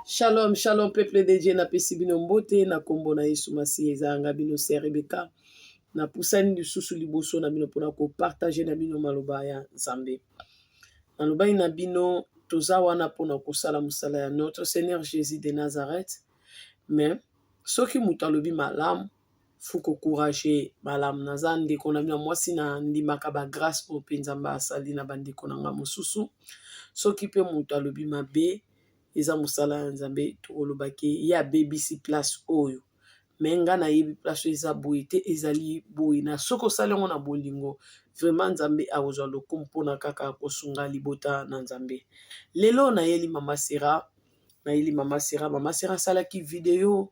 Shalom, shalom, peuple de Dieu, na pesi bino mbote, na kombo na Yesu Masi, ezanga bino se Rebeka, na pusani lisusu liboso na bino pona ko partager na bino maloba ya Nzambe. Maloba na bino toza wana pona kosala musala ya notre Seigneur Jésus de Nazareth, mais soki mutu alobi malamu, faut ko courager malamu naza ndeko na bino mwasi na ndimaka ba grâce po pe Nzambe asali na bandeko na nga mosusu. Soki pe mutu alobi mabe, eza musala ya Nzambe tokolobaki ya bebisi place oyo. Mais nga na yebi place eza boye te ezali boye na soko osali yango na bolingo vraiment Nzambe akozwa lokumu mpona kaka kosunga libota na Nzambe. Lelo nayeli mama Sera, mama Sera asalaki video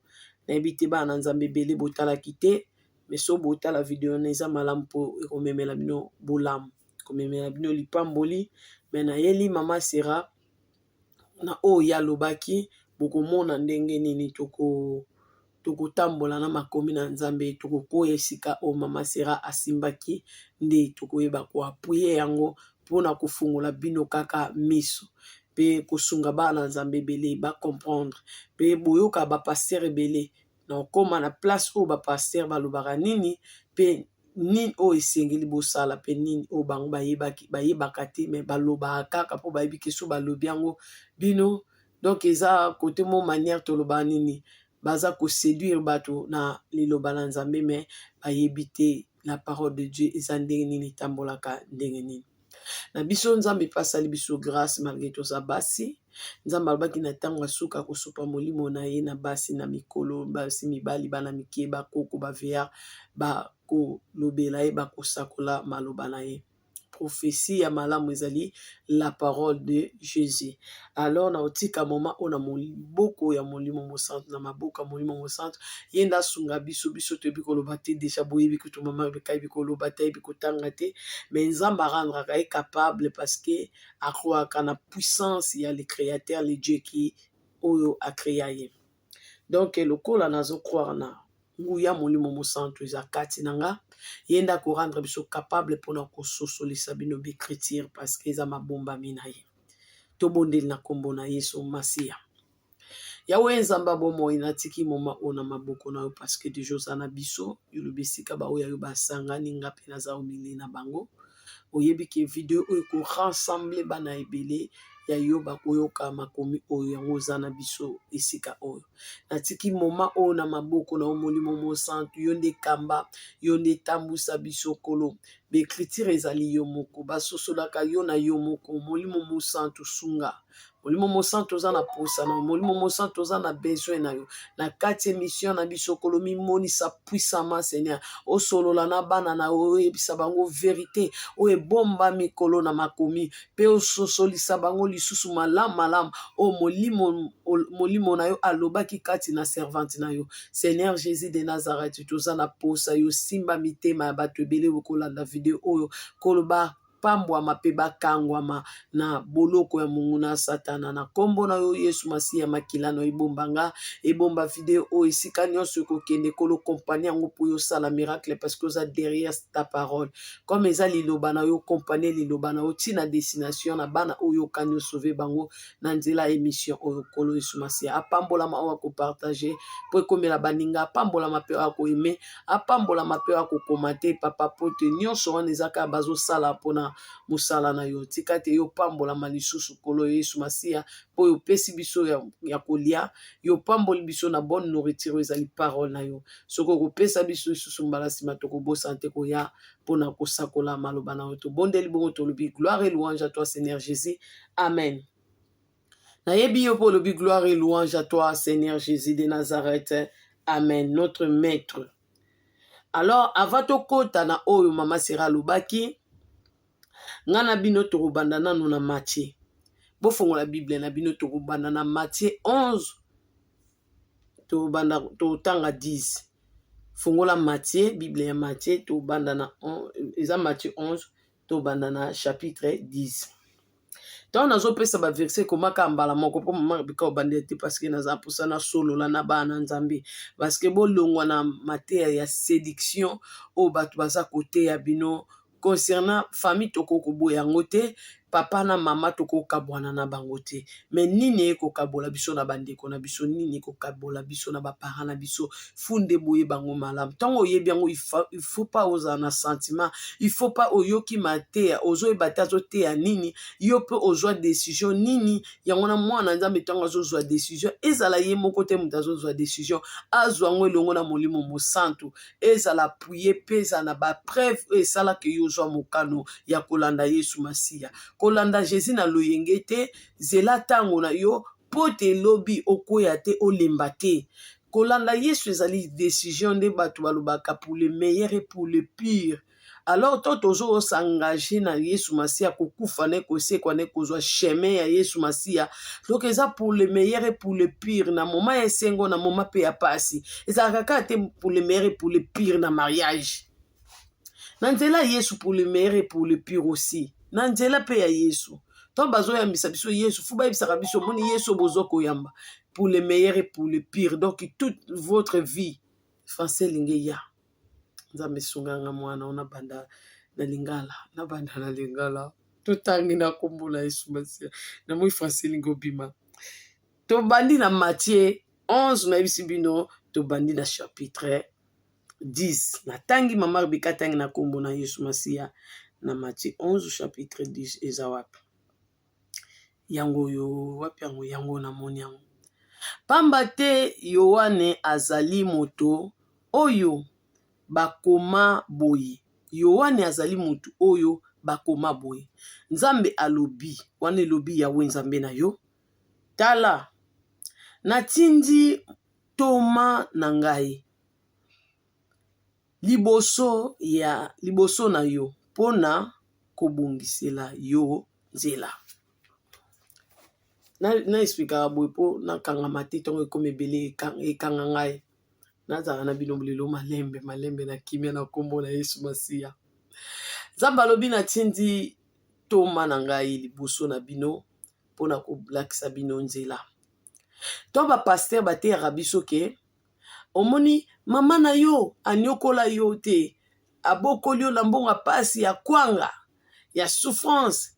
nayebi te bana Nzambe ebele botalaki te, mais so botala video na eza malamu mpo ekomemela bino bolamu, komemela bino lipamboli. Mais nayeli mama Sera na oyo alobaki bokomona ndenge nini tokotambola na makomi na Nzambe, tokokoya esika o mama Sera asimbaki nde tokoyeba koapuye yango mpona kofungola bino kaka miso pe kosunga bana Nzambe ebele bacomprendre pe boyoka bapaster ebele na okoma na place oyo bapaster balobaka nini pe nini oyo esengeli bosala pe nini oyo bango bayebaka te me balobaka kaka mpo bayebi ke so balobi yango bino. Donc eza kote mo manière toloba nini baza koséduire bato na liloba na Nzambe me bayebi te la parole de Dieu eza ndenge nini tambolaka ndenge nini. Na biso Nzambe pasali biso grâce malgré toza basi. Nzambe alobaki na ntango asuka kosopa molimo na ye na basi na mikolo basi mibali bana mike bakoko baveya bakolobela ye bakosakola maloba na ye. Prophétie ya malamu ezali la parole de Jésus. Alors na otika moma ona moboko ya molimo mosantu na maboka ya molimo mosantu yenda sunga biso toyebi koloba te déjà boyebi kutu mama bekayebi koloba te yebi kotanga te, mais Nzambe arandraka ye capable parce que akroaka na puissance ya le créateur le Dieu qui oyo a créé ye. Donc lokola nazo croire na nguya molimo mosantu eza kati nanga yenda ko rendre biso capable pona ko sosolisa bino bikritir parce que eza mabomba mina ye. Tobondeli na kombo na Yesu Masia. Yawe Nzamba bomo inatiki moma ona maboko na yo parce que déjà oza na biso yolobesika ba oya yo basangani ngapi na za omili na bango. Oyebi ke video oyo ko rassembler bana ebele ya yo bakoyoka makomi oyo yango oza na biso esika oyo. Natiki moma oyo na maboko na molimo mosantu yo nde kamba yo nde tambusa biso kolo becriture ezali yo moko basosolaka yo na yo moko molimo mosantu sunga. Molimo mosantu oza na posa na molimo mosantu oza na besoin na yo na kati émission na biso kolo mimonisa puissamment Seigneur osolola na bana na oyebisa bango vérité oyo bomba mikolo na makomi pe ososolisa bango lisusu malamu o molimo na yo alobaki kati na servante na yo. Seigneur Jésus de Nazareth toza na posa yo simba mitema ya bato ebele okolanda video oyo koloba pambwama pe bakangwama na boloko ya munguna satana na kombo na yo Yesu Masiya makilano ebomba video oyo esika nyonso ekokende kolo kompani yango po yo sala miracle parce que oza derrière ta parole comme eza liloba na yo kompani liloba na yo tina destination na bana oyo kanyo sauver bango na nzela émission oyo kolo Yesu Masiya apambola ma oyo ko partager po ekomela baninga apambola ma pe ako aimer apambola ma pe ako commenter papa pote nyonso wana ezaka bazo sala pona musala na yo tika te yo pambola malisusu kolo Yesu Masiya po yo pesi biso ya kolia yo pamboli biso na bonne nourriture ezali parole na yo soko ko pesa biso lisusu mbala sima to ko bosante ko ya pona kosakola maloba na yo to bondeli bongo to lobi gloire et louange à toi Seigneur Jésus. Amen. Nayebi yo po lobi gloire et louange à toi Seigneur Jésus de Nazareth. Amen. Notre maître. Alors avato kota na oyo mama Sera lobaki ngana bino tokobanda nanu na Matthieu. Bofongola Bible na bino tokobanda na Matthieu 11 tokobanda totanga 10. Fongola Matthieu, Bible ya Matthieu tokobanda na eza Matthieu 11 tokobanda na chapitre 10. Tant nazo pesa ba verset komaka mbala moko po mama bika obande te parce que naza posa na solo la na bana Nzambe parce que bolongwa na matière ya séduction o bato baza côté ya bino concernant famille toko kobo yango te papa na mama tokokabwana na bango te. Mais nini ekokabola biso na bandeko na biso, nini ekokabola biso na baparents na biso, funde boye bango malamu. Tango oyebi yango, il faut pas oza na sentiment, il faut pas oyoki mateya, ozoyeba te azoteya nini, yo pe ozwa décision nini, yango na mwana nzambe tango azozwa décision, ezala ye moko te mutu azozwa décision, azwa ngo elongo na molimo mosantu, ezala priye pe ezala na bapreuve esalaka yo ozwa mokano ya kolanda Yesu Masiya. Kolanda Jésus na loyenge te, zela tango na yo, po te lobi okoya te olemba te. Kolanda Yesu ezali décision de bato balobaka pour le meilleur et pour le pire. Alors toi toujours s'engager na Yesu Masiya kokufa ne kosekwa ne kozwa chemin ya Yesu Masiya. Donc eza pour le meilleur et pour le pire na moment esengo na moment pe ya pasi. Eza kaka te pour le meilleur et pour le pire na mariage. Nanzela Yesu pour le meilleur et pour le pire aussi. Nanzela pe ya Yesu. Tant bazo yambisa biso Yesu fuba yebisaka biso moni Yesu bozoko yamba pour le meilleur et pour le pire. Donc toute votre vie français lingeya. Nzambe sunganga mwana ona banda na lingala totangi na kombola Yesu Masiya na moi français lingo bima to bandi na Matthieu 11 na yebisi bino to bandi na chapitre 10 na tangi mama bika tangi na kombo na Yesu Masiya na Matthieu 11 chapitre 10 eza wapi yango yo wapi yango na moni yango pamba te Yohane azali moto oyo bakoma boye. Yohane azali mutu oyo bakoma boye. Nzambe alobi, wane lobi yawe nzambe na yo. Tala, natindi toma na ngai. Liboso na yo, pona kobongisela yo nzela. Na explica boye po na kanga mati tongo ekome bele ekanga ngai. Nazala na bino bulelo malembe na kimia na kombo na Yesu Masiya. Nzambe lobi na tindi toma na ngai liboso na bino pona kolakisa bino nzela. To ba pasteur bateyaka biso ke omoni mama na yo anyokola yo te, abokoli yo na mbongo pasi ya kwanga ya souffrance.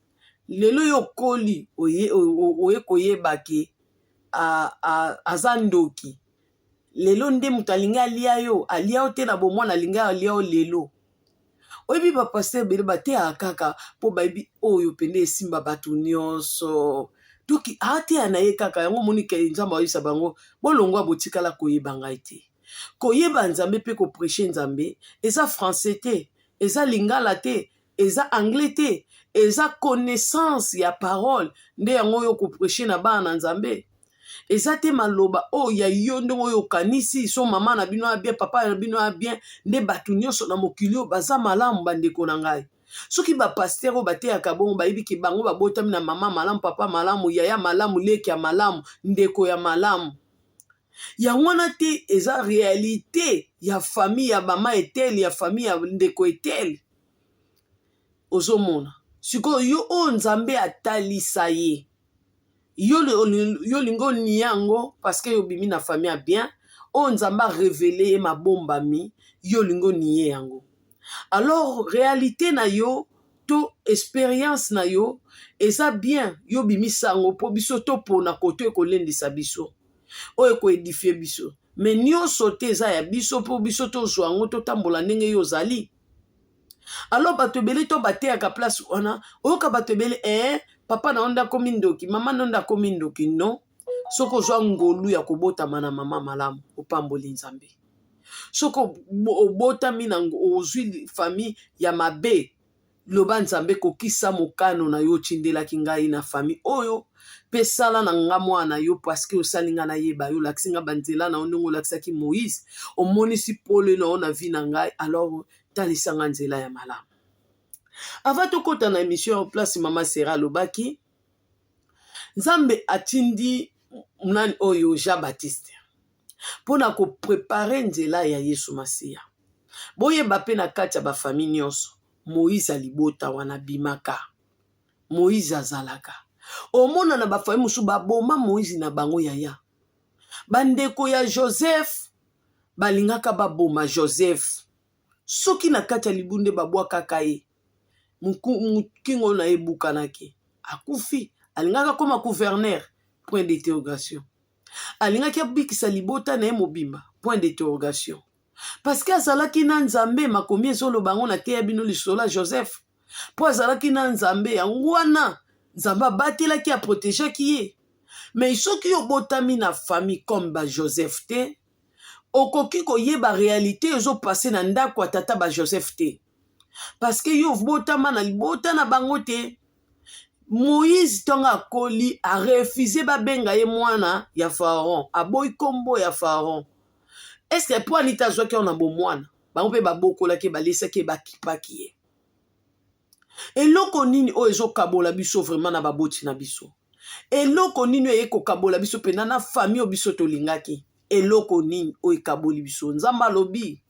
Lelo yo koli oye koyeba ke aza ndoki. Lelo nde mutu alinga alia yo te na bomwana alinga alia yo lelo. Oyebi ba pasteur bele bateya kaka po bayebi oyo pende esimba bato nyonso. Doki ateya na ye kaka yango moni ke nzambe ayebisa bango bolongwa botikala koyeba ngai te. Koyeba nzambe pe ko prêcher nzambe eza français te, eza lingala te, eza anglais te, eza connaissance ya parole nde yango yo ko prêcher na bana nzambe. Eza te maloba ya yo ndongo oyo kanisi so mama na bino bien papa na bino bien nde bato nyonso na mokili baza malamu bandeko na ngai. Soki ba pasteur o bateyaka bongo bayebi ki bango babotami na mama malamu papa malamu yaya malamu leki ya malamu ndeko ya malamu. Yango wana te eza réalité ya famille ya mama eteli ya famille ya ndeko eteli. Ozomona siko yo o nzambe atalisa ye. Yo lingo ni yango parce que yo bimi na famille a bien o nzamba révélé ma bombami yo lingo ni yango. Alors réalité na yo to expérience na yo eza bien yo bimi sango po biso to pona koto ko lendisa biso o ko édifier biso mais nyonso te eza ya biso po biso to zwango to tambola ndenge yo zali. Alors bato bele to bateyaka place wana oyoka bato bele papa na onda komi ndoki, mama na onda komi ndoki, non. Soko zwa ngolu ya kobotama na mama malamu, opamboli nzambe. Soko obotami na ozwi famille ya mabe, loba nzambe kokisa mokano na yo tindelaki ngai na famille oyo, pe sala na nga mwana yo parce que osalinga na yeba yo lakisinga banzela na ondongo lakisaki Moïse, omonisi pole na ona vi na ngai, alors talisanga nzela ya malamu. Avant to kota na émission en place mama Sera lobaki Nzambe atindi mnani oyo Jean Baptiste pona ko préparer nzela ya Yesu Masiya. Boye bape na kati ya ba famille nyonso Moïse alibota wana bimaka. Moïse azalaka. Omona na ba famille musu ba boma Moïse na bango yaya. Bandeko ya Joseph balingaka ba boma Joseph. Soki na kati ya libunde babwa kakaye. Mukingo na ebukanaki. akufi alingaka koma gouverneur point d'interrogation alingaki abikisa libota na ye mobimba point d'interrogation parce que azalaki na nzambe makomi ezoloba ngo na te ya bino lisolo ya Joseph po azalaki na nzambe yango wana nzambe abatelaki aprotegeaki ye mais soki obotami na famille comme ba Joseph te okoki koyeba réalité ezopase na ndako ya tata ba Joseph te parce que yo botama na libota na bango te. Moïse tonga akoli a refusé babenga ye mwana ya Pharaon aboyi kombo ya Pharaon. Est-ce que po anita zwaki ona bo mwana bango pe babokolaki balesaki bakipaki ye eloko nini oyo ezokabola biso vraiment na baboti na biso eloko nini oyo ekokabola biso pena na famille oyo biso tolingaki eloko nini oyo ekaboli biso nzambe alobi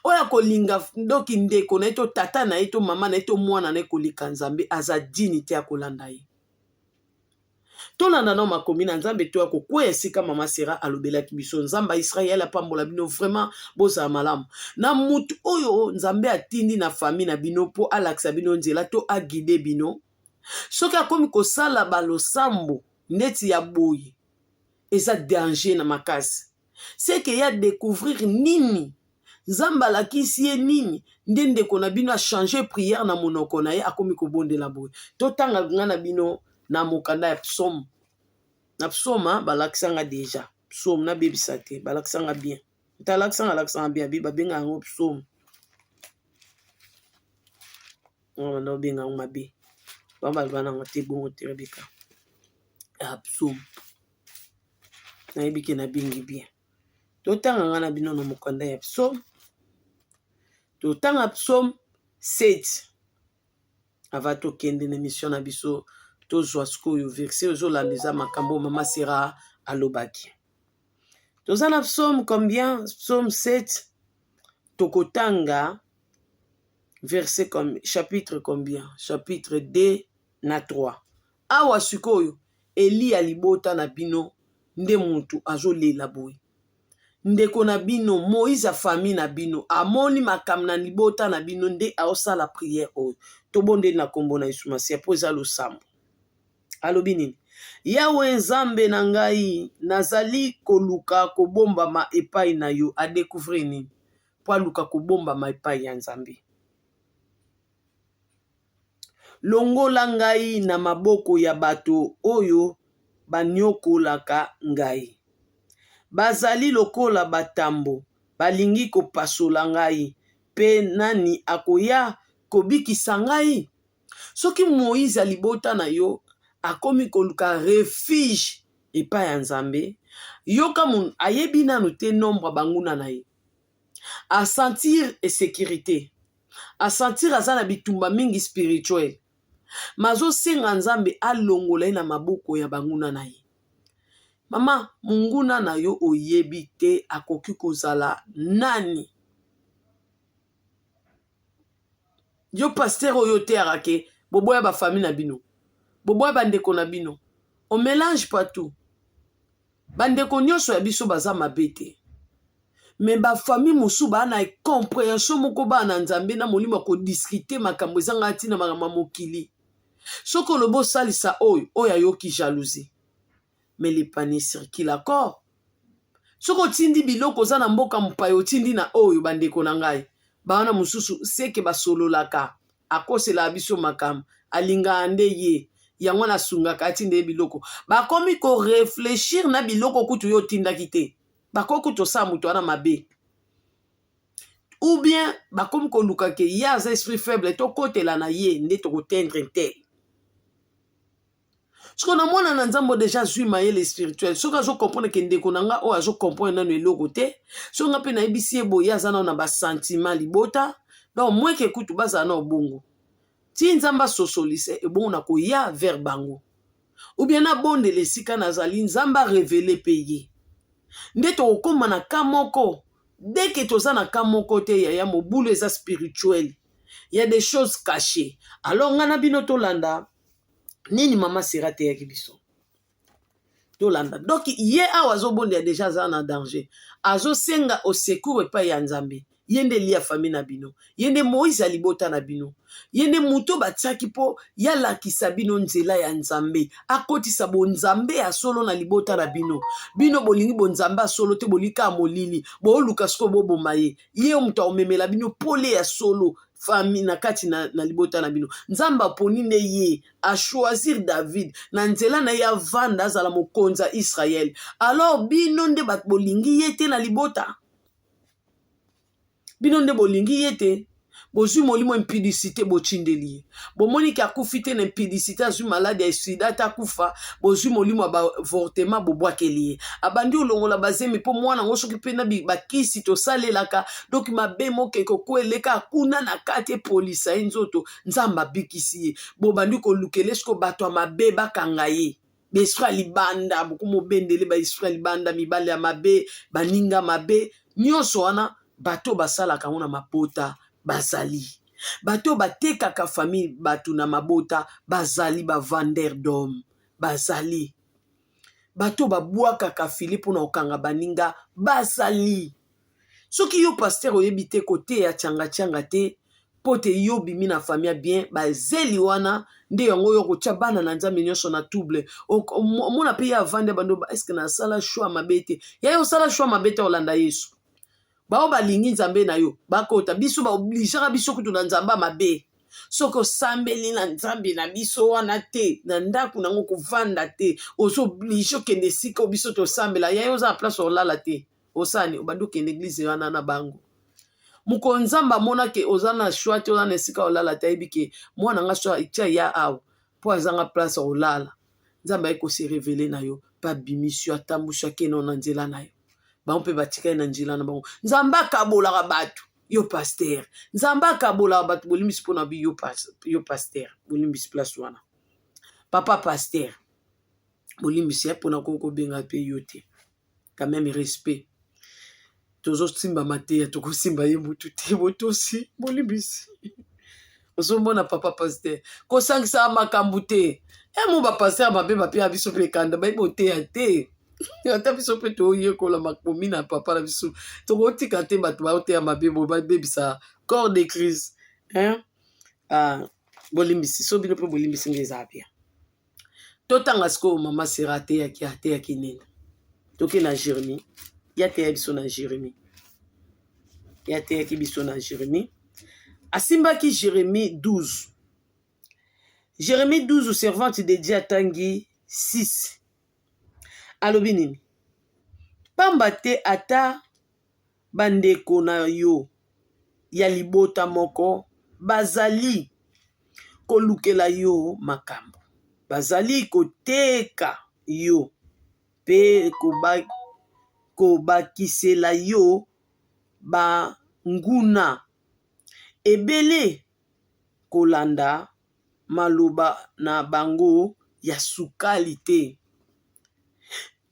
oya kolinga ndoki ndeko na ye to tata na ye to mama na ye to mwana na ye kolika nzambe aza dini te akolanda ye tolanda na makomi na nzambe to ya kokwea esika mama Sera alobelaki biso nzambe ya Israel apambola bino vraiment bozala malamu na mutu oyo nzambe atindi na famille na bino po alakisa bino nzela to agide bino soki akomi kosala balosambo neti ya boye eza danger na makasi seke ya découvrir nini nzambe alakisi ye nini nde ndeko na bino a changer prière na monoko na ye akomi kobondela boye totanga nga na bino na mokanda ya psaume na psaume balakisanga déjà psaume na bebisa te balakisanga bien talakisanga bien bi babenga yango psaume no benga yango mabe bana te bongo te rebeka psaume na yebike na bingi bien totanga nga na bino na mokanda ya psaume totanga psaume 7 ava tokende na émission na biso tozwa sikoyo verset ozolanda eza makambo mama Sera alobaki toza na psaume combien psaume 7 tokotanga verset comme chapitre combien chapitre 2 na 3 awa sikoyo Eli alibota na bino nde mutu azolela boye ndeko na bino Moïse famille na bino amoni makambo na libota na bino nde aosala prière oyo tobonde na kombo na Yesu Masiya po eza losambo alobi nini Yawe nzambe na ngai nazali koluka kobombama epai na yo adécouvrir nini po aluka kobombama epai ya nzambe longola ngai na maboko ya bato oyo banyokolaka ngai bazali lokola batambo balingi kopasola ngai pe nani akoya kobikisa ngai soki Moïse alibota na yo akomi koluka refuge epai ya nzambe yoka mun ayebi nanu te nombre banguna na ye a sentir insécurité a sentir aza na bitumba mingi spirituel mazo senga nzambe alongola na maboko ya banguna na ye mama munguna na yo oyebi te akoki kozala nani yo pasteur oyo te arake boboya ba famille na bino boboya bandeko na bino on mélange pas tout bandeko nyonso ya biso baza mabe te mais ba famille mosu ba na compréhension moko ba na nzambe na molimo ko discuter makambo ezanga tina makambo mokili soko lobo salisa oyo ayoki jalousie mais les panis circulent d'accord soko tindi biloko za na mboka mpayo tindi na oyo bandeko na ngai bana mususu seke basololaka akosela biso makambo alinga ande ye yango na sungaka tinde biloko bakomi ko réfléchir na biloko kutu yo tindaki te bakoki to sa mutu ana mabe ou bien bakomi ko luka ke ya za esprit faible to kotela na ye nde to kotendre te ce qu'on a mona na nzambo déjà zui mayele spirituel soka zo comprendre ke ndeko nanga o azo comprendre nanu eloko te so nga pe na ebisi eboye azana na ba sentiment libota donc moi ke kutu baza na obongo ti nzamba sosolise ebongo na koya vers bango ou bien na bonde lesika nazali nzamba révéler payer nde to okoma na kamoko dès que toza na kamoko te ya mobulu eza spirituel il y a des choses cachées alors ngana bino tolanda nini mama Sera te yaki biso tolanda donc ye awa azobonde ya déjà za na danger azosenga au secours epai ya nzambe yende lia famille na bino, yende Moïse alibota na bino, yende muto batiaki po yalakisa bino nzela ya nzambe, akotisa bonzambe ya solo na libota na bino, bino bolingi bonzambe ya solo te bolika molili, booluka siko boboma ye, ye muto omemela bino pole ya solo, famille na kati na libota na bino. Nzamba aponi ne ye a choisir David na nzela na ya vanda azala mokonza Israël. Alors bino nde bat bolingi yete na libota. Bino nde bolingi yete. Bozui molimo impudicité bochindeli. Bomoni ki akufite na impudicité azui malade ya sida ta kufa, bozui molimo ba avortement bobwakeli. Abandi olongola bazemi po mwana ngoso ki pena bakisi to salelaka, donc mabe moke ko eleka kuna na kati polisa nzoto nzamba bikisi. Bobandi ko lukelesko bato mabe bakanga ye. Besra libanda bokumo bendele ba isra libanda mibale ya mabe, baninga mabe, nyonso wana bato basala kangona mapota. Bazali. Bato batekaka famille batu na mabota, bazali ba vendeur d'homme. Bazali. Bato babwakaka Philippe na okanga baninga, bazali. Soki yo pasteur oyebite kote ya changa te, pote yo bimi na famille bien, bazeli wana, nde yango yo kotia bana na nzambe nyonso na double. Mona pe ya vande bando, eske na sala choix mabete. Ya yo sala choix mabete olanda Yesu. Bao balingi nzambe na yo bakota biso ba obligera biso kutu na nzamba mabe soko sambeli na nzambe na biso wana te na ndaku nango kovanda te ozo oblige kende sika biso to sambela ya yo za place olala te osani obando kende église wana na bango muko nzamba mona ke ozana choix te ozana sika olala te ebike mwana nga choix itia ya aw po azanga place olala nzamba eko se révéler na yo pa bimisio atambusha keno na nzela na yo. Ba mpe batika na njila na bango. Nzamba kabola batu yo pasteur. Nzamba kabola batu bolimbisi pona bi yo pasteur. Bolimbisi place wana. Papa pasteur. Bolimbisi pona koko benga pe yote. Quand même respect. Tozo simba mateya toko simba ye mutu te botosi bolimbisi. Osomona papa pasteur. Ko sangisa makambu te. Mo ba pasteur mabe ba pe abiso pe kanda ba bote ya te. Ata biso pe toyekola makomi na papa na biso tokotika te bato baoteya mabebo babebisa corps de crise bolimbisi so bino mpe bolimbisi nge eza bia totanga sikoyo mama sera ateyaki nini toke na Jérémie ya teya biso na Jérémie ya teyaki biso na Jérémie asimbaki Jérémie 12 Jérémie 12 servante de Dieu atangi 6 alobi nini pamba te ata bandeko na yo ya libota moko bazali kolukela yo makambo bazali koteka yo pe kobakisela yo banguna ebele kolanda maloba na bango ya sukali te.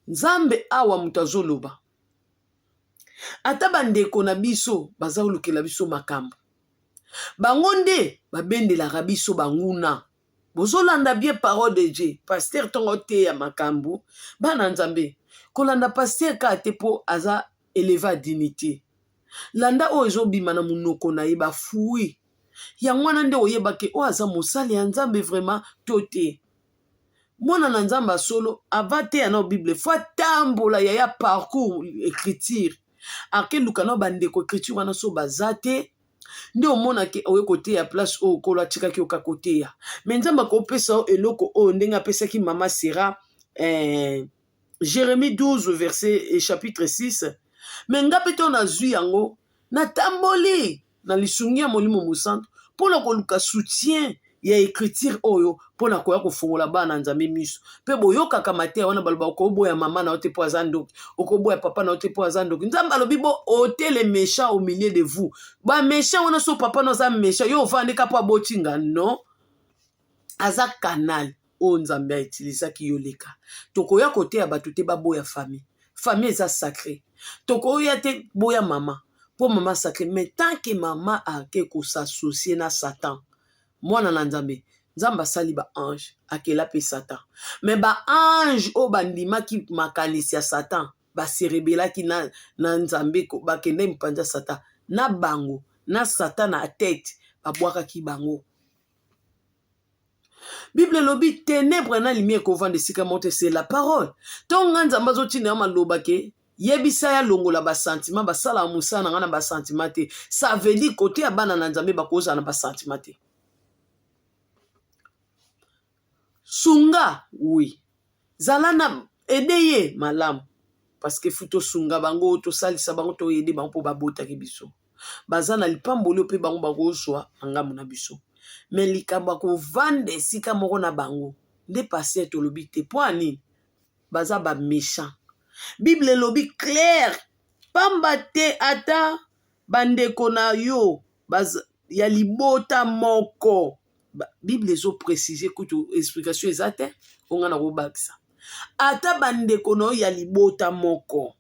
Nzambe awa mutu azoloba ata bandeko na biso bazolukela biso makambo bango nde babendelaka biso banguna bozolanda bien parole de Dieu pasteur tongo te ya makambo bana nzambe kolanda pasteur ka te po aza éleva dignité landa oyo ezobima na munoko na ye bafui yango wana nde oyebake oyo aza mosali ya nzambe vraiment to te. Mona na nzamba solo avate ya na Bible fo tambola ya parcours écriture ake luka na bandeko écriture wana so bazate nde omona ke oye kote ya place o kola tika ki oka kote ya mais nzamba ko pesa eloko o ndenga pesa ki mama sera Jérémie 12 verset chapitre 6 mais ngape to na zui yango na tamboli na lisungi ya molimo musantu pona ko luka soutien ya écriture oyo pona koya kofungola bana nzambe miso pe boyokaka mateya wana baloba okoboya mama na ote po azandoki okoboya papa na ote po azandoki nzambe alobi bo ôtez les méchants au milieu de vous ba méchant wana so papa no za méchant yo ovandeka po abotinga non aza canal o nzambe utilisaki yo leka tokoya kote ya bato te baboya famille eza sacré tokoya te boya mama po mama sacré mais tant que mama ake ko s'associer na Satan mwana na nzambe nzambe asali ba ange akela pe Satan mais ba ange o bandimaki makanisi ya Satan baserebelaki na nzambe bakende mpanza Satan na bango na Satan na tête babwakaki bango. Bible lobi ténèbre na lumière kovanda esika mote, c'est la parole. Tonga nzamba zotina ya maloba ke yebisa ya longola ba sentiment basala musana ngana ba sentiment te. Ça veut dire côté ya bana na nzambe bakoza na ba sentiment te. Sunga oui. Zalana edeye malamu. Parce que futo sunga bango to salisa bango to yede bango po babota ki biso. Bazana lipamboli pe bango bakozwa angamu na biso. Mais likamba ko vande sika moko na bango nde passé to lobi te poani baza ba méchant. Bible lobi clair pamba te ata bandeko na yo baza ya libota moko. Bible zo préciser kutu explication ezate onga na ko bakisa. Ata bandeko no ya libota moko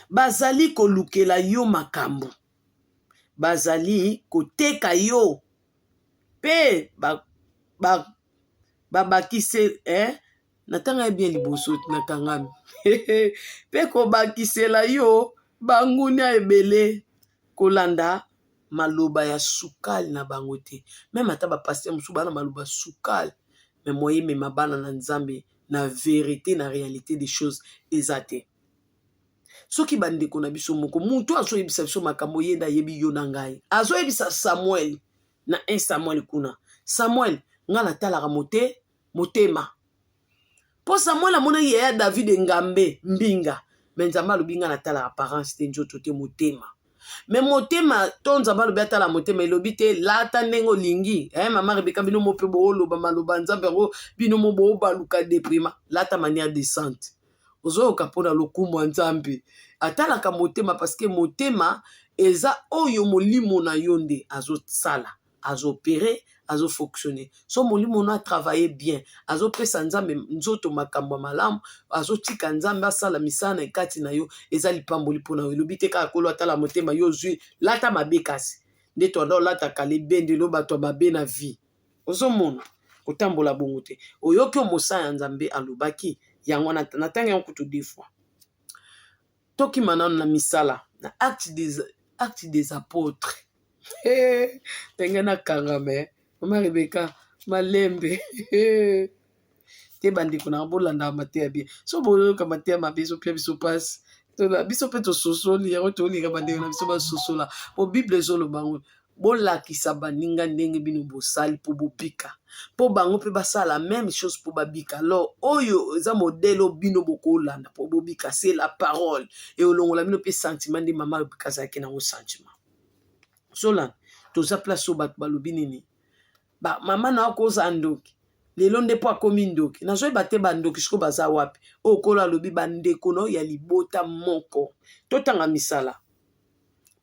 bazali kolukela yo makambo, bazali koteka yo pe bakise natanga bien liboso na kangami pe ko bakisela yo bangunia ebele kolanda maloba ya sukali na bango te. Même ata ba pasteur musu bana maloba sukali, mais moye me mabana na nzambe na vérité na réalité des choses ezate. Soki bandeko na biso moko mutu azo yebisa biso makambo yenda yebi yo na ngai. Azo yebisa Samuel na 1 Samuel kuna. Samuel ngana talaka motema. Po Samuel amona yeya David ngambe mbinga. Mais nzamba alobi ngana talaka apparence te nzoto te motema. Mais motema to nzamba alobi atala motema elobi te lata ndengo lingi. Mama Rebecca bino mo pe bo loba maloba nzambe ngo bino mo bo baluka deprima. Lata manière décente. Ozo kapona lokumu nzambe. Atalaka motema parce que motema eza oyo molimo na yonde azo sala, azo opérer, azo fonctionner. So molimo na travailler bien, azo pesa nzambe nzoto makambo malamu, azo tika nzambe asala misana ekati na yo eza lipamboli pona yo. Lobite ka kolo atala motema yo zui lata mabekasi. Nde to ndo lata kale bende lo bato mabe na vie. Ozo mona kotambola bongo te. Oyoki omosaya nzambe alobaki yango na tanga yango kutu deux fois. Toki manano na misala na acte des apôtres. Tengena kangame Mama Rebecca malembe te bandiko na bolanda matea bien. So bolo ka matea mabeso pia biso passe. To la biso pe to sosoli ya to li ka bandiko na biso ba sosola. Po Bible zolo bango bola kisaba ninga ndenge bino bosali po bopika. Po bango pe basala même chose po babika. Alors oyo eza modèle bino bokolanda po bobika, c'est la parole. Et olongola bino pe sentiment de Mama Rebecca za ke na o sentiment. Sola toza place obat balobi nini. Ba mama na koza ndoki. Lelo nde po akomi ndoki. Nazo bate bandoki shiko baza wapi. Okola lobi bandeko no ya libota moko. Totanga misala.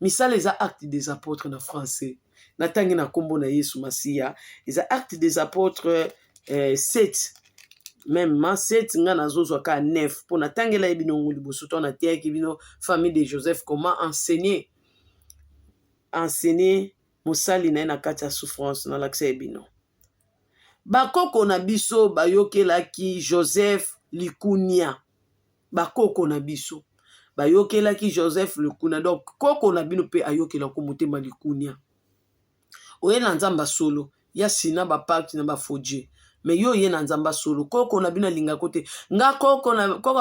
Misala eza acte des apôtres na français. Natangi na kombo na Yesu Masiya. Eza acte des apôtres 7. Même 7 nga nazozo ka 9. Po natangi la ebino nguli bosoto na tiaki bino famille de Joseph comment enseigner mosali na kati ya souffrance na l'accès ebino. Bakoko na biso bayokelaki Joseph likunia. Bakoko na biso bayokelaki Joseph likunia. Donc koko na bino pe ayokela ko motema likunia. Oye na nzamba solo ya sina ba pacte na ba fodje. Mais yo ye na nzamba solo koko na bino linga kote nga koko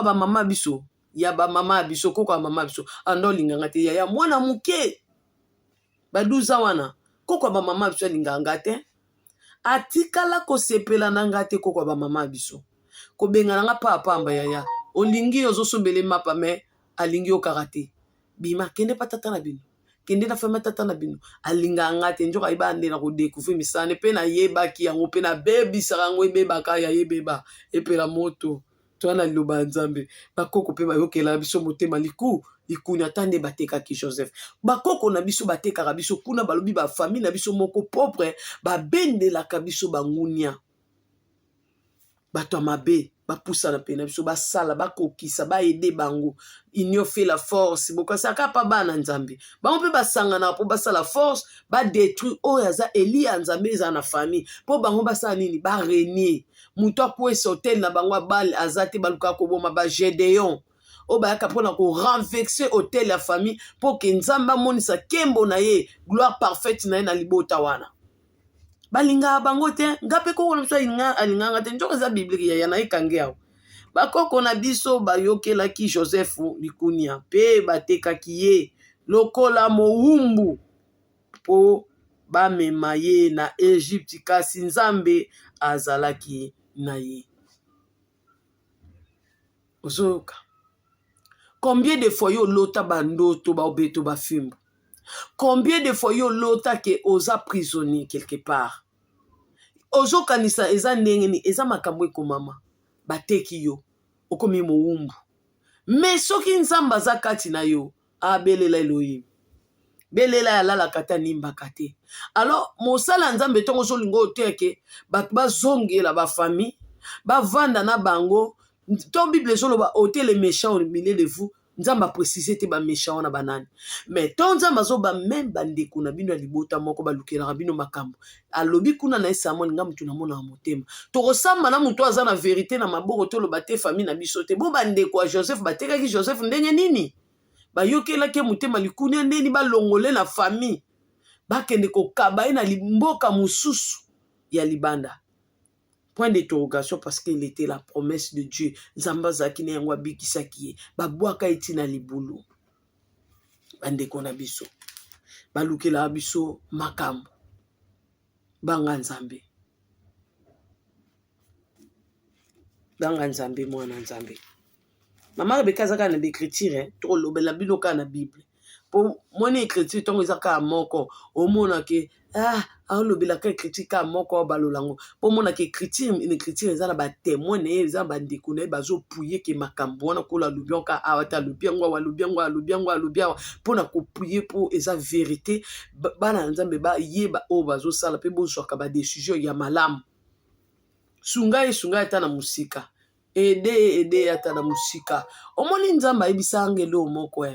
ba mama biso ya ba mama biso koko ba mama biso ando linga ngate ya mwana muke ba 12 wana koko ba mama biso linga ngate atikala ko sepela na ngate koko ba mama biso ko benga nga papa amba ya olingi ozo sombele mapa me alingi o karate bima kende patata na bino kende na fama tata na bino alinga ngate njoka ibande na ko découvrir misane pe na yeba ki yango pe na bebi sarango ebeba ka ya yebeba epela moto twana liloba nzambe bakoko pe bayokela biso motema likunya tande bateka ki Joseph bakoko na biso bateka biso kuna balobi ba famille na biso moko propre ba bendela ka biso bangunia bato mabe bapusa na pena biso basala bakokisa ba aider bango union fait la force bokasa ka pa bana nzambe bango pe basanga na po basala force ba détruire oyaza Elia nzambe za na famille po bango basala nini ba renier muto akwesa hotel na bango bal azate baluka ko boma ba Gédéon o bayaka mpona ko renverser hôtel ya famille po ke nzambe amonisa kembo na ye gloire parfaite na ye na libota wana balingaka bango te nga mpe koko na biso alinganga te nzoko eza biblike ya na ekange awa bakoko na biso bayokelaki Joseph likunia mpe batekaki ye lokola mowumbu po bamema ye na Egypte kasi nzambe azalaki na ye. Ozoyoka combien de fois yo lota bandoto baobeto bafimbo, combien de fois yo lota ke oza prisonnier quelque part, ozokanisa eza ndenge ni eza makambo ekomama bateki yo okomi mowumbu me soki nzambe aza kati na yo abelela Elohim belela yalalaka te animbaka te. Alors mosala nzambe ntongo ozolinga oteke bato bazongela bafamille bavanda na bango to bible ezoloba ôtez les méchants au milieu de vous nzambe aprécise te baméchant wana banani mais to nzambe azoba meme bandeko na bino ya libota moko balukelaka bino makambo alobi kuna na esamoni nga mutu namona na motema tokosamba na mutu aza na vérité na maboko toloba te famille na biso te bo bandeko ya Joseph batekaki Joseph ndenge nini bayokelaki motema likunia ndeni balongole na famille bakende kokaba ye na mboka mosusu ya libanda. Point d'interrogation parce qu'il était la promesse de Dieu. Nzambe azalaki na yango abikisaki ye babwaka eti na libulu bandeko na biso balukela biso makambo banga nzambe mwana nzambe. Mama Rebecca azaka na l'écriture to lobela bino ka na Bible po moni écriture tongo ezaka moko omona ke aolobela ka écriture ka moko balolango po mona ke écriture une écriture ezala ba témoin na eza bandeko na bazo puye ke makambo wana kola lubionka awata lubiango wa lubiango pona ko puye po eza vérité bana nzambe ba yeba o bazo sala pe bozo ka ba décision ya malamu sunga ata na musika ede ata na musika omoni nzamba ebisa ngelo moko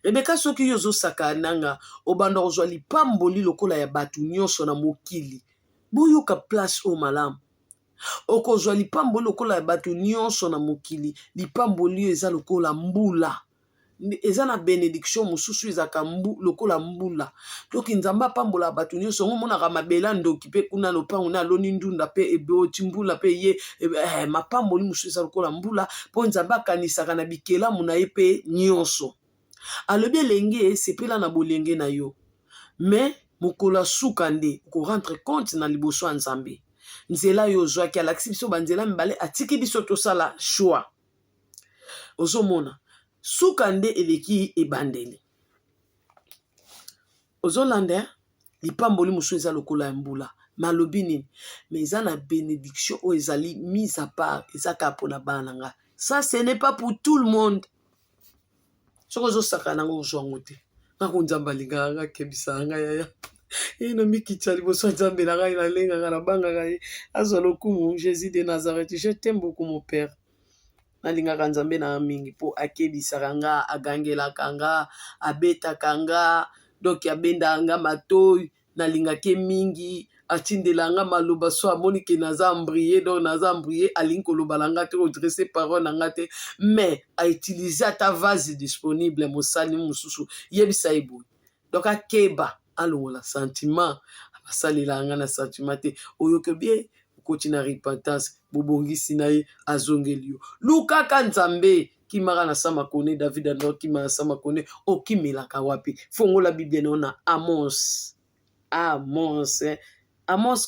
Rebeka soki yozo saka nanga obanda ozwa lipamboli lokola ya batu nyonso na mokili boyoka place o malamu okozwa lipamboli lokola ya batu nyonso na mokili lipamboli eza lokola mbula eza na bénédiction mosusu ezaka lokola mbula donc nzamba pambola batu nyonso ngomonaka mabela ndoki pe kuna lopango na loni ndunda pe eboti mbula pe ye mapamboli mosusu eza lokola mbula po nzamba akanisaka na bikelamu na ye pe nyonso alobi elenge sepela na bolenge na yo mais mokolo suka nde ko rendre compte na liboso ya nzambe nzela yo ozwaki alakisi biso banzela mibale atiki biso tosala choix ozomona suka nde eleki ebandeli ozolanda lipamboli mosusu eza lokola ya mbula malobi nini mais eza na bénédiction oyo ezali mise à part ezaka mpona bana nga ça ce n'est pas pour tout le monde soki ozosaka nango ozwango te ngako nzambe alingaka nga kebisaka nga yaya ino mikitya liboso ya nzambe na ngai nalengaka nabangaka ye azwa lokumu Jésus de Nazareth je t'aime beaucoup mon père nalingaka nzambe na mingi po akebisaka nga agangelaka nga abetaka nga donc abendaka nga matoyi nalingake mingi atindelanga maloba so amoni ke naza mbrie donc naza mbrie alingi koloba na nga te odresse parole na nga te mais autilize ata vase disponible mosali mosusu yebisa ye boye donc akeba alongola sentiment abasalelaka nga na sentiment te oyoke bien okoti na repentance bobongisi na ye azongeli yo lukaka nzambe kimaka na sama kone David ando kimaka na sama kone okimelaka wapi fongola Bible na Amos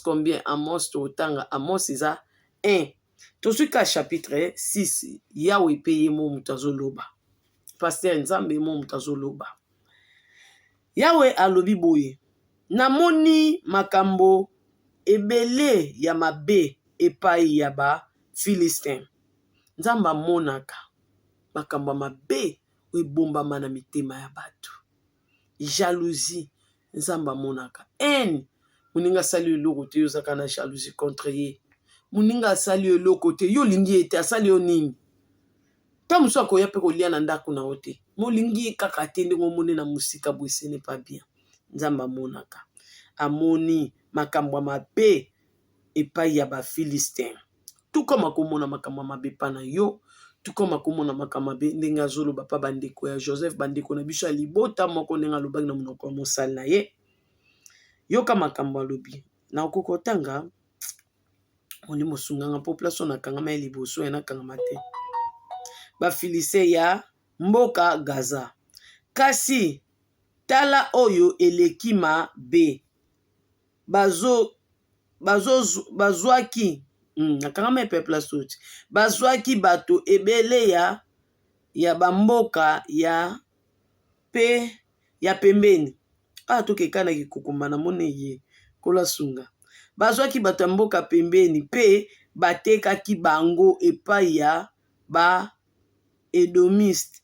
combien Amos totanga Amos eza 1 tosuka chapitre 6 yawe pe ye mo mutazoloba pasteur nzambe mo mutazoloba yawe alobi boye namoni makambo ebele ya mabe epai ya ba Philistin nzambe amonaka makambo mabe ebombama na mitema ya bato jalousie nzambe amonaka haine muninga sali eloko te yozaka na jalousie contre ye muninga asali eloko te yo lingi ete asali yo nini ta mosu akoya mpe kolia na ndako na yo te molingi kaka te ndenge omoni na mosika boye ce n'est pas bien nzambe amonaka amoni makambo mabe epai ya ba Philistin tout comme akomona makambo mabe pa na yo tukoma komona makambo mabe ndenge azoloba pa bandeko ya Joseph bandeko na biso ya libota moko ndenge alobaki na monoko ya mosali na ye. Yoka makambo alobi na okokotanga molimo sunganga mpo place na kangama ya liboso ya nakangama te. Bafiliste ya mboka Gaza. Kasi tala oyo eleki mabe bazwaki nakangama epe place oti bazwaki bato ebele ya bamboka ya pembeni. Tokekana kikokoma na mone ye kola sunga. Bazwaki bato ya mboka pembeni pe batekaki bango epai ya ba Edomiste.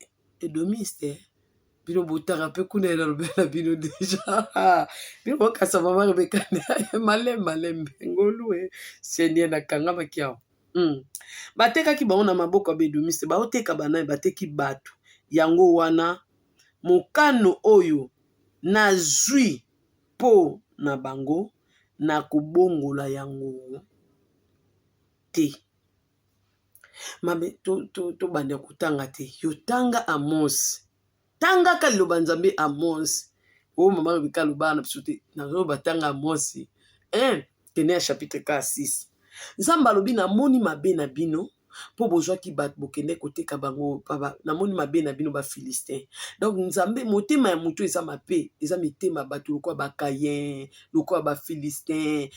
Bino botaka pe kuna na lobela bino deja. Bino bokasa mama bekane malembe ngolue senie na kangama kiao. Batekaki bango na maboko ya Edomiste baoteka banaye bateki bato. Yango wana mokano oyo nazwi po na bango na kubongola yango te. Mabe to bande kutanga te. Yo tanga Amos. Tanga ka liloba Nzambe Amos. Mama Rebeka loba na biso te. Nazo batanga Amos. Tene ya chapitre 6. Nzambe alobi na moni mabe na bino. Po bozwaki bato bokende koteka bango na moni mabe na bino ba Filistin. Donc Nzambe motema ya mutu eza mabe, eza mitema bato lokwa ba Kayen, lokwa ba Filistin,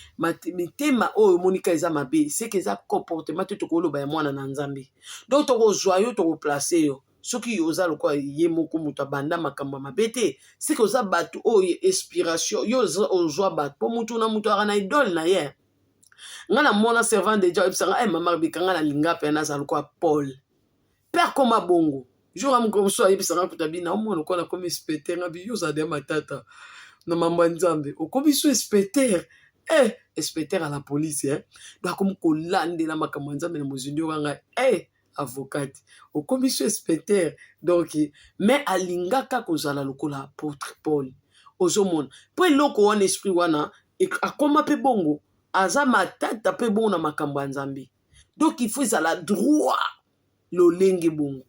mitema oyo monika eza mabe, c'est que eza comportement te tokoloba ya mwana na Nzambe. Donc tokozwa yo tokoplacer yo. Soki yo oza lokwa ye moko mutu abanda makambo mabe te, c'est que oza bato oyo inspiration, yo ozwa bato po mutu na mutu ana idole na ye. Ngana mona servant de Dieu ebisanga mama Rebeka ngana linga pe na zalukwa Paul père koma bongo jour am comme so ebisanga kutabi na omona ko na comme inspecteur ngabi yo za de matata na mama Nzambe okobi so inspecteur inspecteur à la police donc comme ko lande na makambo Nzambe na mozindo wanga avocat okobi so inspecteur donc mais alingaka kozala lokola apôtre Paul ozomona po eloko wana esprit wana akoma pe bongo aza matata pe bon na makambo ya Nzambe. Donc il faut ezala droit lolenge bongo.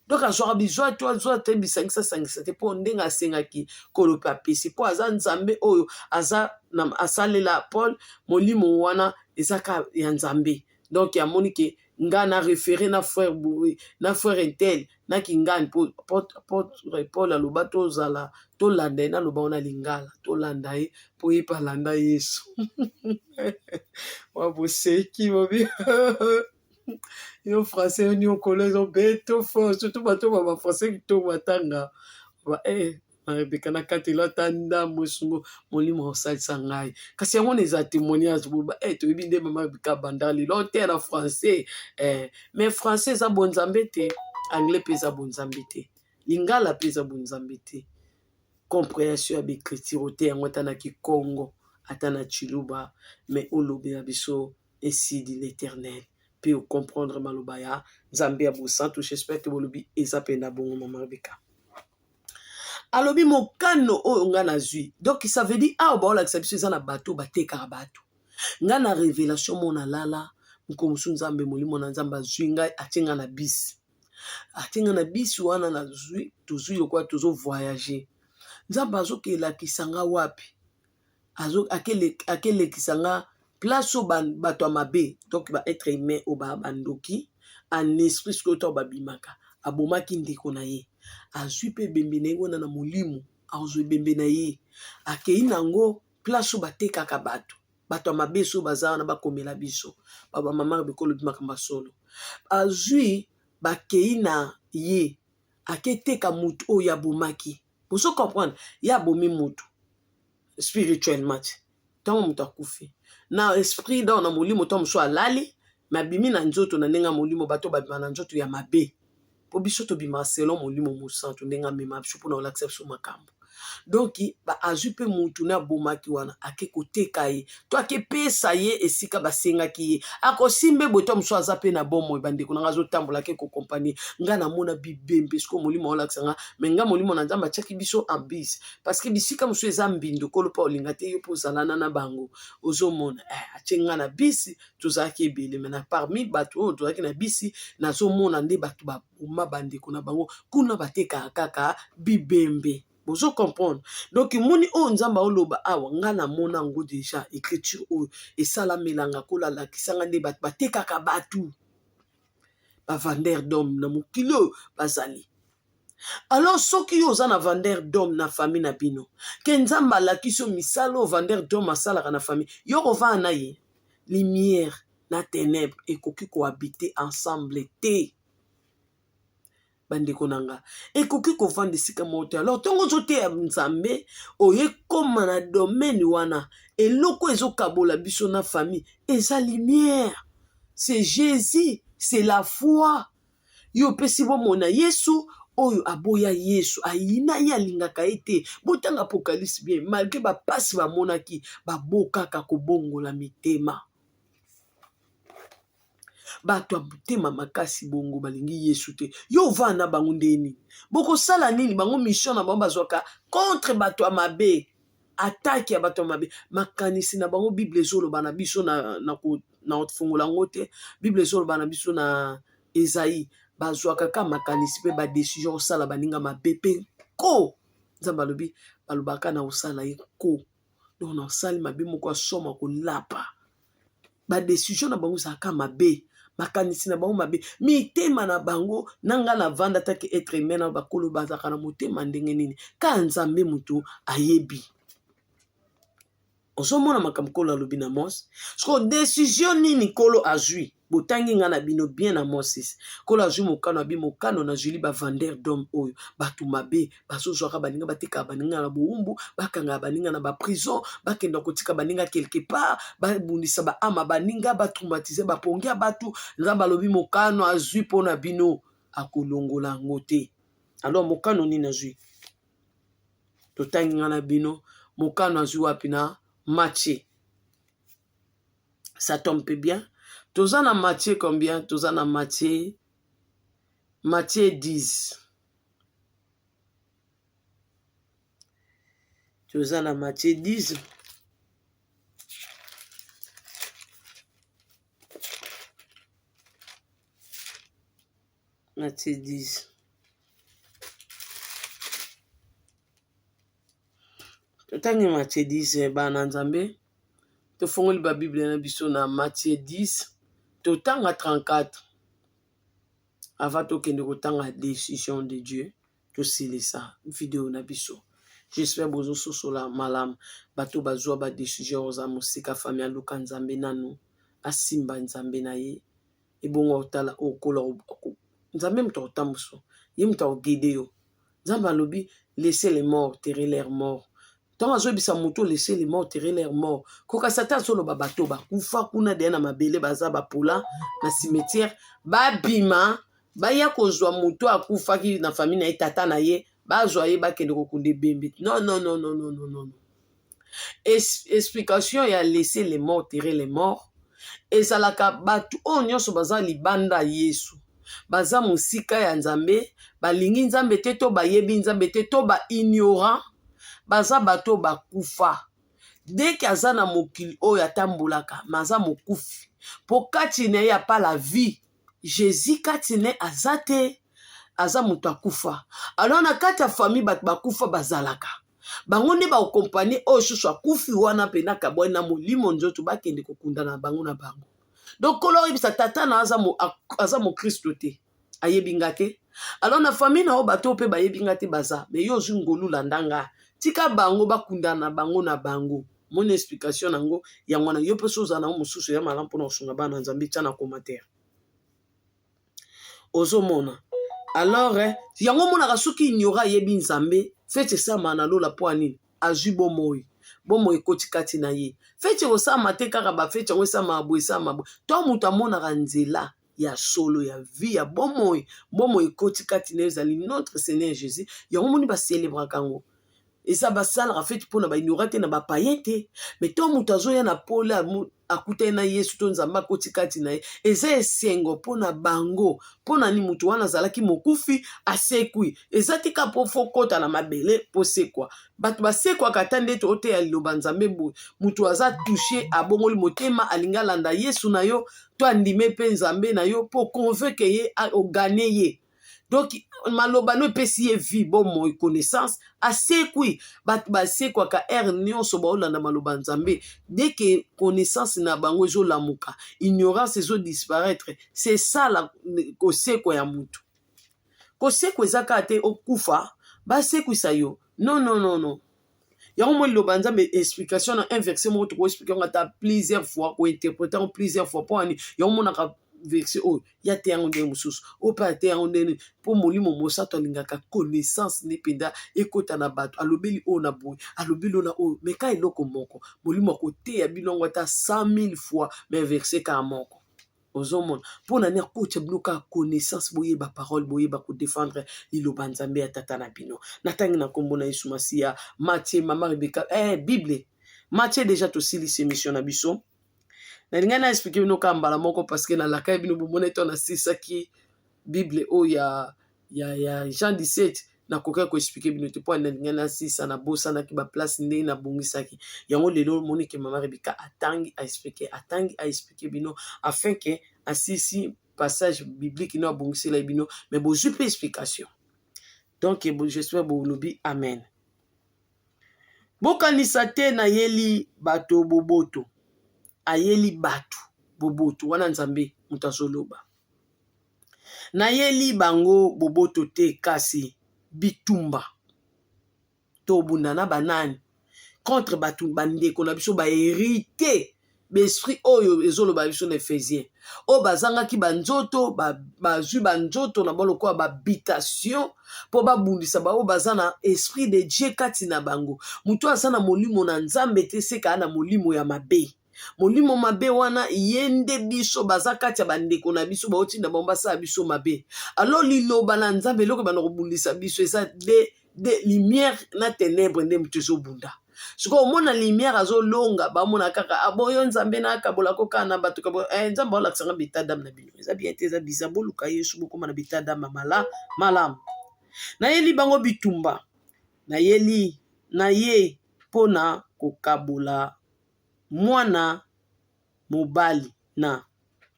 Donc azwaka bizwa to azwa te bisangisa te po ndenga asengaki kolopa pesi po aza Nzambe oyo aza na asalela Paul molimo wana ezaka ya Nzambe. Donc ya moni ke nga na référé na frère Bouri na frère Intel na kingani Paul aloba tozala tolanda na loba ona lingala tolanda ye po ye palanda Yesu. Waboseki bobi yo français ni okolo zo beto fo surtout bato ba français ki to watanga ba Rebeka na katela tanda mosungo molimo osalisa ngai kasi yango neza témoignage boba to ebinde mama Rebeka bandali lote na français mais français za bonzambe te anglais pe za bonzambe te lingala pe za bonzambe te compréhension ya l'écriture te yango tana ki Congo atana chiluba mais olobe ya biso ainsi dit l'Éternel pe comprendre maloba ya Nzambe ya bosantu j'espère que bolobi ezapenda bongo mama Rebeka alobi mokano oyo nga nazwi donc ça veut dire baolakisa biso eza na bato batekaka bato nga na révélation mona lala nkomosu Nzambe molimo na Nzambe azwi ngai atinga na bisi wana nazwi tozwi lokwa tozo voyager Nzambe azokelakisa nga wapi akelekisa nga place o bato ya mabe donc ba être humain o bandoki en esprit ce que babimaka abomaki ndeko na ye azwi pe bembe na ye wana na molimo azwi bembe na ye akei nango place o batekaka bato ya mabe so baza wana bakomela biso baba mama bekolo bimaka masolo azwi bakei na ye aketeka mutu oyo abomaki boso comprendre ya bomi mutu spirituellement tant mutu akufi na esprit dans na molimo to mso alali mabimi na nzoto na ndenga molimo bato babima na nzoto ya mabe po biso to bima selon molimo musantu ndenga mema biso po na olakisa biso makambo donc azwi mpe mutu na bomaki wana ake koteka ye to ake pesa ye esika basengaki ye akosimba boto mosusu aza mpe na bomoi bandeko na nga azotambola ake kokompanie nga namona bibembe siko molimo olakisa nga me nga molimo na nzambe atiaki biso ambisi parceke bisika mosusu eza mbindo kolo mpa olinga te yo mpo ozalana na bango ozomona atie nga na bisi tozalaki ebele me na parmi bato oyo tozalaki na bisi nazomona nde bato baboma bandeko na bango kuna batekaka kaka bibembe bozo comprendre donc moni oyo nzambe oloba awa nga namona yango deja écriture oyo esalamelanga kolalakisanga nde bato batekaka bato bavander d'homme na mokili oyo bazali. Alors soki yo oza na vander d'homme na famille na bino ke nzambe alakisi yo misala oyo vander d'homme asalaka na famille yo kovaa na ye lumière na ténèbre ekoki kohabite ensemble te bandeko nanga ekoki kovanda esika moko te. Alors ntongo ozoteya nzambe oye koma na domaine wana eloko ezokabola biso na famille eza lumière, c'est Jésus, c'est la foi. Yo pesi bomona Yesu oyo aboya Yesu ayina ye alingaka ye te botanga Apocalypse bien malgré bapasi bamonaki babokaka kobongola mitema bato ya motema makasi bongo balingi Yesu te yo vana bango ndeni bokosala nini bango mission na bango bazwaka contre bato ya mabe ataki ya bato ya mabe makanisi na bango Bible ezoloba na biso na fungola yango te Bible ezoloba na biso na Esaïe bazwaka ka makanisi mpe badécision osala baninga mabe mpe ko nzambe alobi balobaka na osala ye ko donc na osali mabe moko asoma kolapa badécision na bango ezalaka mabe makanisi na bango mabe mitema na bango nanga na vanda taki etre humain na bakolo bazaka na motema ndenge nini ka nzambe mutu ayebi ozomona makambo kolo alobi na Mose siko décision nini kolo azwi botangi nga na bino bien na Moses kolo azwi mokano abi mokano na juli bavander d'homme oyo bato mabe bazozwaka baninga batekaka baninga na boumbu bakanga baninga na baprison bakenda kotika baninga quelque part babundisa baama baninga batraumatize bapongia bato nzambe alobi mokano azwi mpona bino akolongola yango te. Alors mokano nini azwi totangi nga na bino mokano azwi wapi na Matthieu. Ça tombe bien. Toza na Matthieu combien? Toza na Matthieu 10. Toza na Matthieu 10. Matthieu 10. Totangi Matthieu 10 bana nzambe. Tofongoli ba Bible na biso na Matthieu 10. Totanga 34. Avant tokende kotanga décision de Dieu. Tosili ça. Vidéo na biso. J'espère bozo sosola malam. Bato bazwa ba décision oza musika famille aluka nzambe nanu. Asimba nzambe na ye. Ebongo otala okola nzambe mto otambuso. Ye mto ogide yo. Nzambe alobi laissez les morts terrer leurs morts. Tant azo bisa muto laisser les morts terrer leurs morts. Koka satan solo babato ba kufa kuna de na mabele baza ba pola na cimetière babima baya kozwa muto akufa ki na famille na tata na ye bazwa ye bakende kokunde bembe. Non. Explication ya laisser les morts terrer les morts. Ezalaka batu o nyonso baza libanda Yesu. Baza musika ya nzambe balingi nzambe te to bayebi nzambe te to ba ignorant. Baza bato bakufa dès aza na mokili oyo atambolaka maza mokufi po kati ne ya pas la vie Jésus kati ne azate aza muto akufa. Alors na kati ya famille bato bakufa bazalaka bango nde ba okompanie oyo susu akufi wana pena kabwa na molimo nzoto bakende kokunda na bango na bango. Donc kolo ibisa tata na aza mo Kristo te ayebi ngate. Alors na famille na o bato pe bayebi ngate baza mais yo zungolu landanga tika bango bakundana bango na bango. Mon explication nango yango na yo pe soza na mususu ya malam pona osunga bana nzambi tia na commentaire. Ozomona. Alors yango mona kasuki ignora yebi nzambe fete sama na lola po anini azwi bomoi. Bomoi koti kati na ye. Fete osama te kaka ba fete ngo sama abwe sama abwe. To mutu amona nzela ya solo ya vie ya bomoi. Bomoi koti kati na ezali notre Seigneur Jésus. Yango moni ba célébrer kango. eza basalaka feti mpona baignorant te na bapayen te. Me to moto azoya na pole akutani na Yesu to Nzambe akoti kati na ye, eza esengo mpona bango. Mpona ni moto wana azalaki mokufi asekwi, eza tika mpo fo kota na mabele mpo sekwa. Bato basekwaka ata nde toteya liloba Nzambe boye, moto aza touche abongoli motema alinga landa Yesu na yo to andime mpe Nzambe na yo mpo convaincre ye ogane ye. Donc maloba no epesi ye vie bomo connaissance asekwi. Bato basekwaka nyonso baolanda maloba Nzambe dès que connaissance na bango ezolamuka, ignorance ezodisparaître. C'est ça la kosekwa ya mutu. Kosekwa eza kaka te okufa basekwisa yo. Non non non non. Yango mo liloba Nzambe explication na un verset moko toko expliquer ngata plusieurs fois, ko interpréter plusieurs fois pour ani. Yango mo naka verset oh ya te yango nde mususu o pa te yango nde po molimo mosato alingaka connaissance ne penda ekota na bato alobeli o na boy alobeli o na o meka eloko moko molimo kote ya bilongo ata 100 000 fois mais verset ka moko ozomona pona ne kote bloka connaissance boye ba parole boye ba ko défendre liloba Nzambe ya tata na bino natangi na kombo na Yesu Masiya Matthieu mama Rebecca Bible Matthieu déjà to sili se mission na biso. Na linga na expliquer bino ka mbala moko parce que na laka bino bomona to na sisaki Bible o ya Jean 17 na koka ko expliquer bino te po na linga na sisa na bosa na ki ba place nde na bongisaki yango lelo moni ke mama Rebecca atangi a expliquer bino afin que asisi passage biblique no bongisela bino mais bo jupe explication. Donc j'espère bo lobi amen. Bokanisa te na yeli bato boboto ayeli batu boboto wana Nzambe mutazoloba na yeli bango boboto te kasi bitumba to bunda na banani contre batu bandeko na biso ba hérité besprit oyo ezoloba biso na Ephésien o bazangaki banzoto bazwi banzoto na boloko ba habitation po babundisa ba o bazana esprit de Dieu kati na bango mutu azana molimo na Nzambe te seka na molimo ya mabe. Molimo mabe wana yende biso bazakati ya bandeko na biso baotinda bombasa biso mabe. Alors liloba na Nzambe loko bana kobundisa biso eza de lumière na ténèbres nde mutu bunda. Siko omona lumière azolonga bamona kaka aboyo Nzambe na kabola koka na bato kabo Nzambe olakisanga bitadam na bino. Eza bien te eza bizabo luka Yesu bokoma na bitadam malam. Na yeli bango bitumba. Na ye pona kokabola mwana mobali na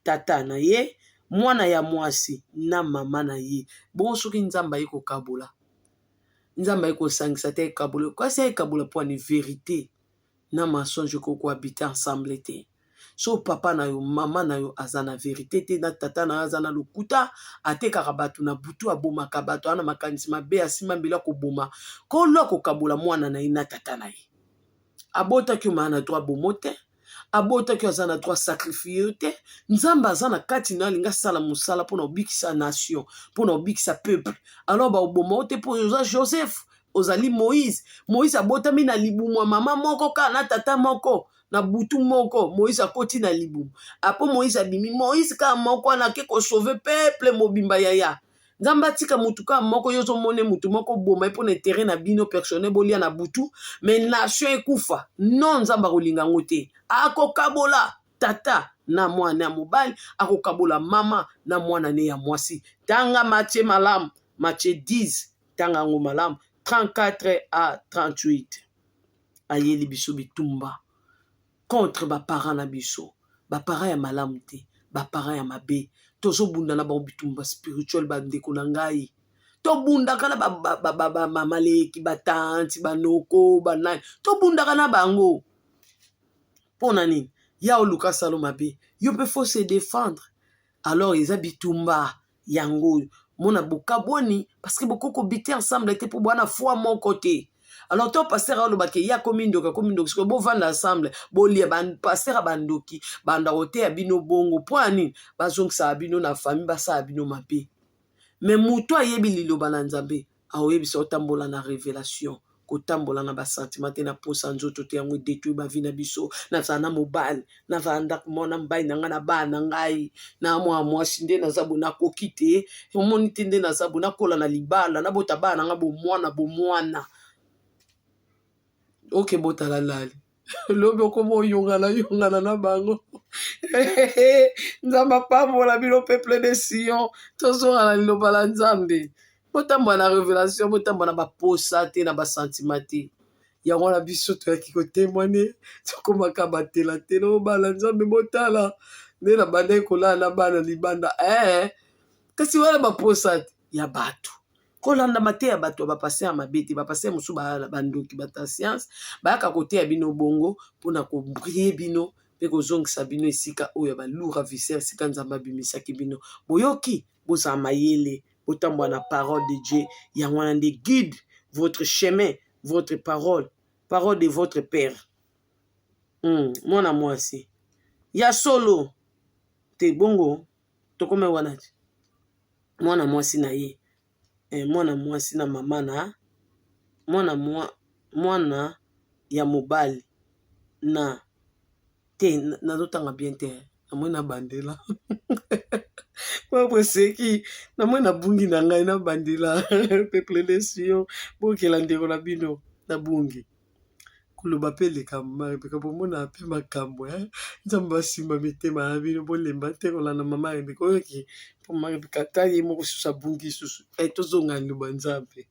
tata na ye mwana ya mwasi na mama na ye bon soki Nzamba yeko kabola Nzamba yeko sangisa te kabola kwa se kabola po ni vérité na mensonge ko habiter ensemble te so papa na yo mama na yo azana vérité te na tata na azana lokuta atekaka bato na butu abomaka bato ana makanisi mabe asima mbila ko boma ko loko kabola mwana na ye na tata na ye abota ki mana droit bomote abota ki azana droit sacrifier te Nzamba azana kati na linga sala musala pona obikisa nation pona obikisa peuple alors ba obomote po yoza Joseph ozali Moïse abota mi na libumu mama moko ka na tata moko na butu moko Moïse akoti na libumu apo Moïse abimi Moïse ka moko na ke ko sauver peuple mobimba yaya Nzamba tika mutu ka moko yozo mone mutu moko boma epo na terrain na bino personnel bolia na butu mais nation ekufa non Nzamba kolinga ngote akokabola tata na mwana ya mobali akokabola mama na mwana ne ya mwasi tanga Matthieu malam Matthieu 10 tanga ngo malam 34 à 38 ayeli biso bitumba contre ba parents na biso ba parents ya malamu te ba parents ya mabe tozo bunda na ba bitumba spirituel ba ndeko na ngai to bunda kana ba mamaleki ba tanti ba noko ba nani to bunda kana bango pona nini ya oluka salo mabe yo pe faut se défendre alors ils habitumba yango mona bokaboni parce que bokoko bité ensemble était pour bwana foi mon côté. Alors toi pasteur alobake ya komindoka siko bo vanda ensemble bo lia ban pasteur bandoki banda ote abino bongo poani bazongisa abino na famille basa abino mabe mais muto ayebi liloba na Nzambe aoyebi so tambola na révélation kotambola na ba sentiment te na posa nzoto te yango détruit ba vie na biso na zana mobile na vanda mona mbai na ngana ba na ngai na mwasi nde na zabu na kokite omoni te nde na zabu na kola na libala na bota ba na ngabo mwana oke botala lali lobi okoma yongana na bango nzambe apambola bino peuple de Sion tozonga na liloba la nzambe botambola na révélation botambola na baposa te na basentima te yango wana biso toyaki kotémoine tokomaka batelatela obala nzambe botala nde na bandaki kolala na bana libanda kasi wana baposa ya bato kolanda mate ya bato bapase ya mabe te bapase mosusu bandoki bata science bayaka koteya bino bongo mpona kobrie bino mpe kozongisa bino esika oyo baloura visere esika nzambe abimisaki bino boyoki bozala mayele botambola na parole de Dieu yango wana nde guide votre chemin votre parole de votre père mwana mwasi ya solo te bongo tokome wana te mwana mwasi na ye mwana mwasi na mama na mwana ya mobali na te nazotanga bien te namoi na bandela maboseki namoi na bungi na ngai na bandela peuple de Sion bokela ndeko na bino na bungi koloba mpe lekama rebeka bomona mpe makambo nzambe basimba mitema na bino bolemba te kolanda mama rebeka oyoki mpo mama rebeka ata ye moko susu abungi susu tozonga liloba nzambe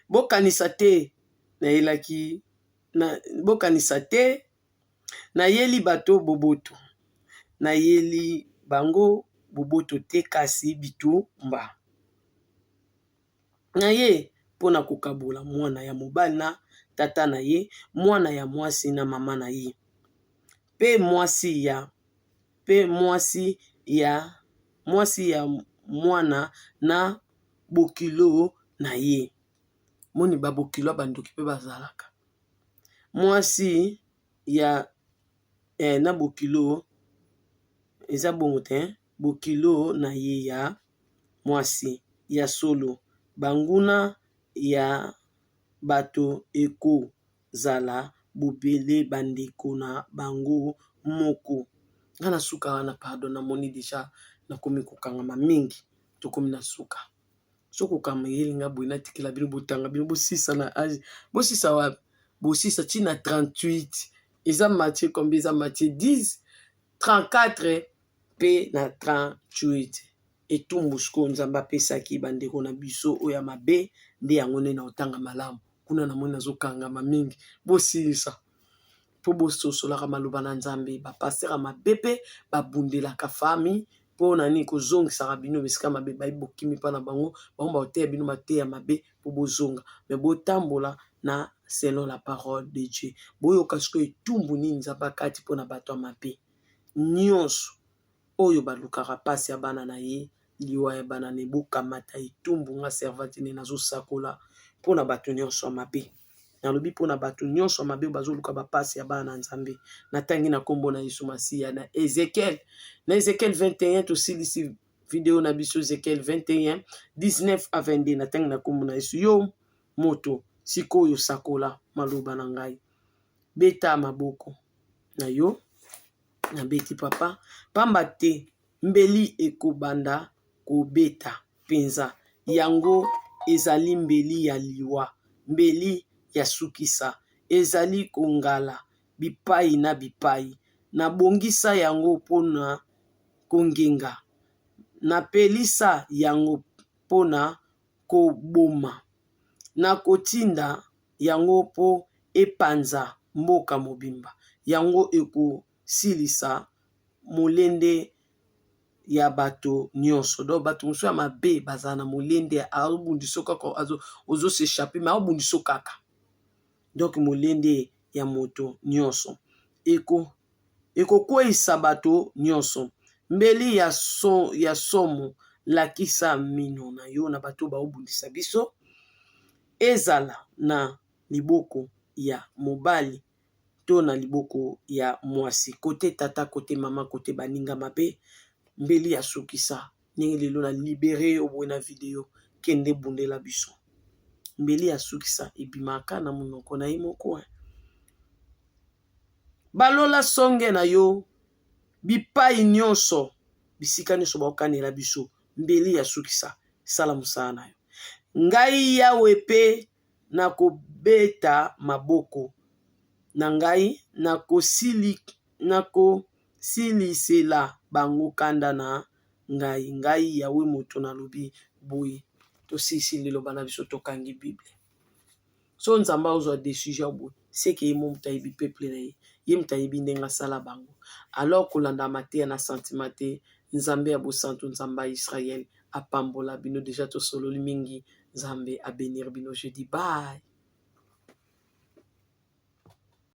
bokanisa te nayelaki bokanisa te nayeli bato boboto nayeli bango boboto te kasi bitumba na ye mpona kokabola mwana ya mobali na tata na ye mwana ya mwasi na mama na ye pe mwasi ya mwana na bokilo na ye moni babokilo bandoki mpe bazalaka mwasi ya na bokilo eza bongo te bokilo na ye ya mwasi ya solo banguna ya bato ekozala bobele bandeko na bango moko nga na suka wana pardon namoni deja nakomi kokangama mingi tokomi na suka soki okama yelinga boye natikela bino botanga bino bosisa na age bosisa wapi bosisa ntina 38 eza Matthieu combien eza Matthieu 10 34 mpe na 38 etumbu siko nzambe apesaki bandeko na biso oyo ya mabe nde yango nde na otanga malamu kuna namoni nazokangama mingi bosilisa mpo bososolaka maloba na nzambe bapastera mabe mpe babundelaka fami mpo nani kozongisaka bino bisika mabe bayibokimi mpa na bango baoteya bino mateya mabe mpo bozonga me botambola na selon la parole de Dieu boyoka siko etumbu nini nzambe akati mpo na bato ya mabe nyonso oyo balukaka pasi ya bana na ye liwa ya bana ne bokamata etumbu nga servante ne nazosakola mpo na bato nyonso ya mabe nalobi mpo na bato nyonso ya mabe bazoluka bapasi ya bana na nzambe natangi na kombo na Yesu Masiya na Ezekiel 21 tosilisi video na biso Ezekiel 21 19 à 22 natangi na kombo na Yesu yo moto sikoyo sakola maloba na ngai beta maboko na yo na beti papa pamba te mbeli ekobanda kobeta penza yango ezali mbeli ya liwa mbeli ya sukisa ezali kongala bipai na bipai na bongisa yango pona kongenga na pelisa yango pona koboma na kotinda yango po epanza mboka mobimba yango ekosilisa molende ya bato nyonso do bato mosusu ya mabe bazala na molende aobundiso kaka ozoseshape me aobundiso kaka donc molende ya moto nyonso ekokweyisa bato nyonso mbeli ya somo lakisa mino na yo na bato baobundisa biso ezala na liboko ya mobali to na liboko ya mwasi kote tata kote mama kote baninga mabe mbeli ya sukisa ndenge lelo na libere oboye na video kende bundela biso mbeli ya sukisa ebimaka na monoko na ye moko balola songe na yo bipai nyonso bisika nyonso baokanela biso mbeli ya sukisa sala mosala na yo ngai yawe pe nakobeta maboko na ngai nakosilisela bango kanda na ngai Yawe moto nalobi boye. Tosisi liloba na biso tokangi Bible. So nzambe ozwa décision boye seke ye moto ayebi peuple na ye moto ayebi ndenge asala bango. Alors kolanda mateya na sentima te, nzambe ya bosantu, nzambe ya Israël apambola bino. Deja tosololi mingi, nzambe abénir bino. Je dis bye.